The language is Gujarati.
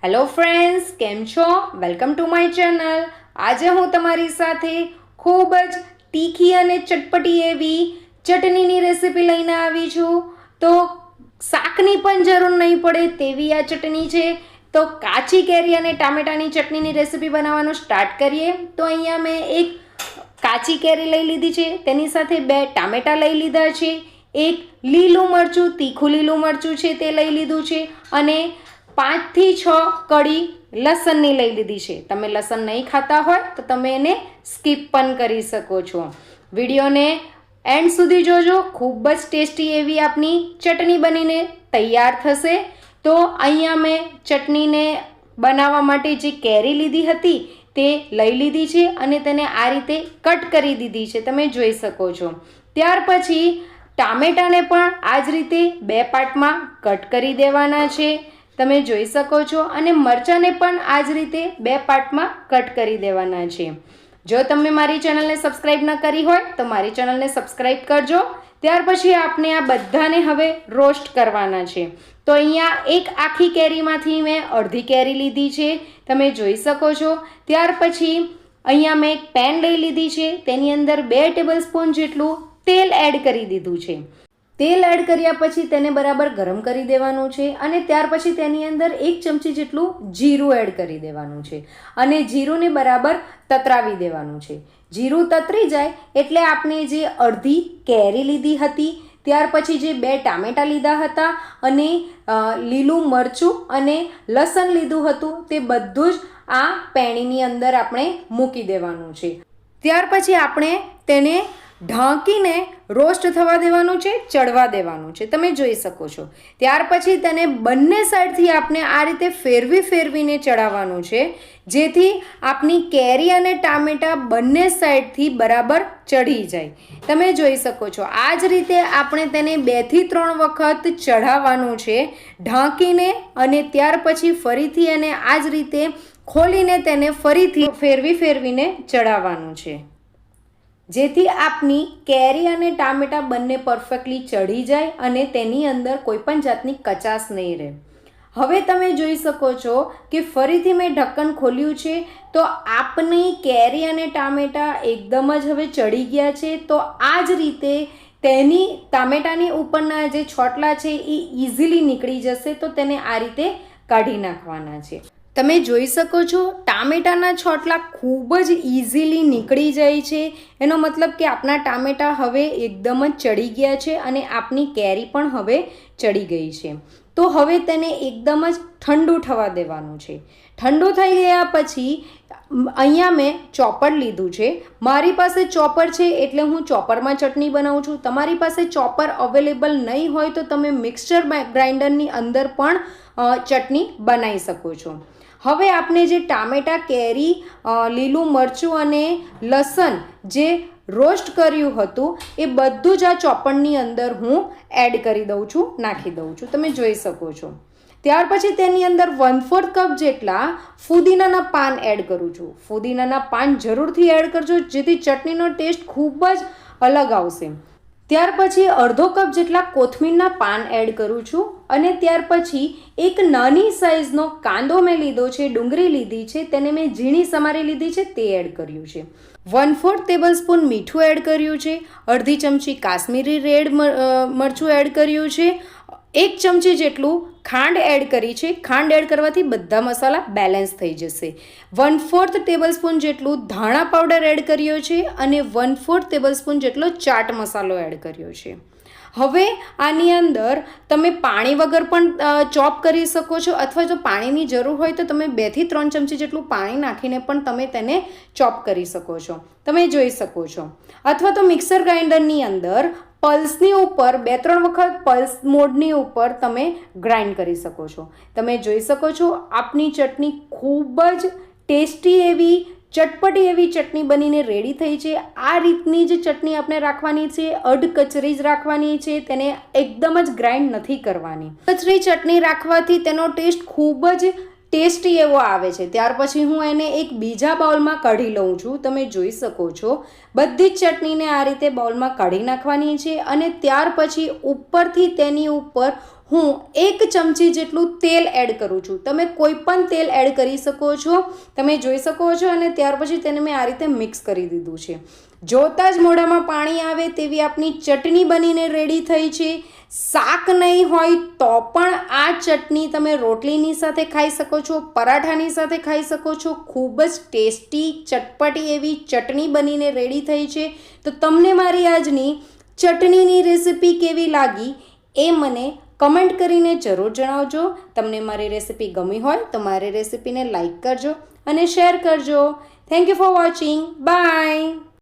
હેલો ફ્રેન્ડ્સ, કેમ છો? Welcome to my channel. આજે હું તમારી સાથે ખૂબ જ તીખી અને ચટપટી એવી ચટણીની રેસીપી લઈને આવી છું. તો શાકની પણ જરૂર નહીં પડે તેવી આ ચટણી છે. તો કાચી કેરી અને ટામેટાની ચટણીની રેસીપી બનાવવાનું સ્ટાર્ટ કરીએ. તો અહીંયા મેં એક કાચી કેરી લઈ લીધી છે, તેની સાથે 2 ટામેટાં લઈ લીધા છે, એક લીલું મરચું, તીખું લીલું મરચું છે તે લઈ લીધું છે, અને 5 થી 6 કળી લસણની લઈ લીધી છે. તમે લસણ નહીં ખાતા હોય તો તમે એને સ્કીપ પણ કરી શકો છો. વિડીયોને એન્ડ સુધી જોજો, ખૂબ જ ટેસ્ટી એવી આપની ચટણી બનીને તૈયાર થશે. તો અહીંયા મેં ચટણીને બનાવવા માટે જે કેરી લીધી હતી તે લઈ લીધી છે અને તેને આ રીતે કટ કરી દીધી છે, તમે જોઈ શકો છો. ત્યાર પછી ટામેટાને પણ આ જ રીતે 2 પાર્ટમાં કટ કરી દેવાના છે, તમે જોઈ શકો છો. અને મરચાંને પણ આ જ રીતે 2 પાર્ટમાં કટ કરી દેવાના છે. જો તમે મારી ચેનલને સબસ્ક્રાઈબ ન કરી હોય તો મારી ચેનલને સબસ્ક્રાઈબ કરજો. ત્યાર પછી આપણે આ બધાને હવે રોસ્ટ કરવાના છે. તો અહીંયા એક આખી કેરીમાંથી મેં અડધી કેરી લીધી છે, તમે જોઈ શકો છો. ત્યાર પછી અહીંયા મેં એક પેન લઈ લીધી છે, તેની અંદર 2 ટેબલસ્પૂન જેટલું તેલ એડ કરી દીધું છે. તેલ એડ કર્યા પછી તેને બરાબર ગરમ કરી દેવાનું છે, અને ત્યાર પછી તેની અંદર 1 ચમચી જેટલું જીરું એડ કરી દેવાનું છે, અને જીરુંને બરાબર તતરાવી દેવાનું છે. જીરું તતરી જાય એટલે આપણે જે અડધી કેરી લીધી હતી, ત્યાર પછી જે 2 ટામેટાં લીધા હતા, અને લીલું મરચું અને લસણ લીધું હતું, તે બધું જ આ પેણીની અંદર આપણે મૂકી દેવાનું છે. ત્યાર પછી આપણે તેને ઢાંકીને રોસ્ટ થવા દેવાનું છે, ચડવા દેવાનું છે, તમે જોઈ શકો છો. ત્યાર પછી તેને બંને સાઈડથી આપણે આ રીતે ફેરવીને ચડાવવાનું છે, જેથી આપણી કેરી અને ટામેટાં બંને સાઈડથી બરાબર ચડી જાય, તમે જોઈ શકો છો. આ જ રીતે આપણે તેને 2 થી 3 વખત ચઢાવવાનું છે ઢાંકીને, અને ત્યાર પછી ફરીથી એને આ જ રીતે ખોલીને તેને ફરીથી ફેરવીને ચડાવવાનું છે, જેથી આપની કેરી અને ટામેટાં બંને પરફેક્ટલી ચડી જાય અને તેની અંદર કોઈ પણ જાતની કચાશ નહીં રહે. હવે તમે જોઈ શકો છો કે ફરીથી મેં ઢક્કન ખોલ્યું છે, તો આપની કેરી અને ટામેટાં એકદમ જ હવે ચડી ગયા છે. તો આ જ રીતે તેની ટામેટાની ઉપરના જે છોટલા છે એ ઇઝીલી નીકળી જશે. તો તેને આ રીતે કાઢી નાખવાના છે. તમે જોઈ શકો છો ટામેટાના છોટલા ખૂબ જ ઇઝીલી નીકળી જાય છે. એનો મતલબ કે આપણા ટામેટાં હવે એકદમ જ ચડી ગયા છે, અને આપની કેરી પણ હવે ચડી ગઈ છે. તો હવે તેને એકદમ જ ઠંડુ થવા દેવાનું છે. ઠંડુ થઈ ગયા પછી અહીંયા મેં ચોપર લીધું છે. મારી પાસે ચોપર છે એટલે હું ચોપરમાં ચટણી બનાવું છું. તમારી પાસે ચોપર અવેલેબલ નહીં હોય તો તમે મિક્સર ગ્રાઇન્ડરની અંદર પણ ચટણી બનાવી શકો છો. હવે આપણે જે ટામેટાં, કેરી, લીલું મરચું અને લસણ જે રોસ્ટ કર્યું હતું એ બધું જ આ ચોપડની અંદર હું એડ કરી દઉં છું, નાખી દઉં છું, તમે જોઈ શકો છો. ત્યાર પછી તેની અંદર 1/4 કપ જેટલા ફુદીનાના પાન એડ કરું છું. ફુદીનાના પાન જરૂરથી એડ કરજો, જેથી ચટણીનો ટેસ્ટ ખૂબ જ અલગ આવશે. ત્યાર પછી અડધો કપ જેટલા કોથમીરના પાન એડ કરું છું, અને ત્યાર પછી એક નાની સાઇઝનો કાંદો મેં લીધો છે, ડુંગળી લીધી છે, તેને મેં ઝીણી સમારી લીધી છે, તે એડ કર્યું છે. 1/4 ટેબલસ્પૂન મીઠું એડ કર્યું છે, અડધી ચમચી કાશ્મીરી રેડ મરચું એડ કર્યું છે, 1 ચમચી જેટલું ખાંડ એડ કરી છે. ખાંડ એડ કરવાથી બધા મસાલા બેલેન્સ થઈ જશે. 1/4 ટેબલસ્પૂન જેટલું ધાણા પાવડર એડ કર્યો છે, અને 1/4 ટેબલસ્પૂન જેટલો ચાટ મસાલો એડ કર્યો છે. હવે આની અંદર તમે પાણી વગર પણ ચોપ કરી શકો છો, અથવા જો પાણીની જરૂર હોય તો તમે 2 થી 3 ચમચી જેટલું પાણી નાખીને પણ તમે તેને ચોપ કરી શકો છો, તમે જોઈ શકો છો. અથવા તો મિક્સર ગ્રાઇન્ડરની અંદર પલ્સની ઉપર 2-3 વખત પલ્સ મોડની ઉપર તમે ગ્રાઇન્ડ કરી શકો છો. તમે જોઈ શકો છો આપની ચટણી ખૂબ જ ટેસ્ટી એવી ચટપટી એવી ચટણી બનીને રેડી થઈ છે. આ રીતની જ ચટણી આપણે રાખવાની છે, અધકચરી જ રાખવાની છે, તેને એકદમ જ ગ્રાઇન્ડ નથી કરવાની. કચરી ચટણી રાખવાથી તેનો ટેસ્ટ ખૂબ જ ટેસ્ટી એવો આવે છે. ત્યાર પછી હું એને એક બીજા બાઉલમાં કાઢી લઉં છું. તમે જોઈ શકો છો બધી જ ચટણીને આ રીતે બાઉલમાં કાઢી નાખવાની છે અને ત્યાર પછી ઉપરથી તેની ઉપર હું 1 ચમચી જેટલું તેલ એડ કરું છું. તમે કોઈ પણ તેલ એડ કરી શકો છો. તમે જોઈ શકો છો અને ત્યાર પછી તેને મેં આ રીતે મિક્સ કરી દીધું છે. જોતાં જ મોઢામાં પાણી આવે તેવી આપણી ચટણી બનીને રેડી થઈ છે. શાક નહીં હોય તો પણ આ ચટણી તમે રોટલીની સાથે ખાઈ શકો છો, પરાઠાની સાથે ખાઈ શકો છો. ખૂબ જ ટેસ્ટી ચટપટી એવી ચટણી બનીને રેડી થઈ છે. તો તમને મારી આજની ચટણીની રેસીપી કેવી લાગી એ મને કમેન્ટ કરીને જરૂર જણાવજો. તમને મારી રેસીપી ગમી હોય તો મારી રેસીપીને લાઈક કરજો અને શેર કરજો. Thank you for watching. By.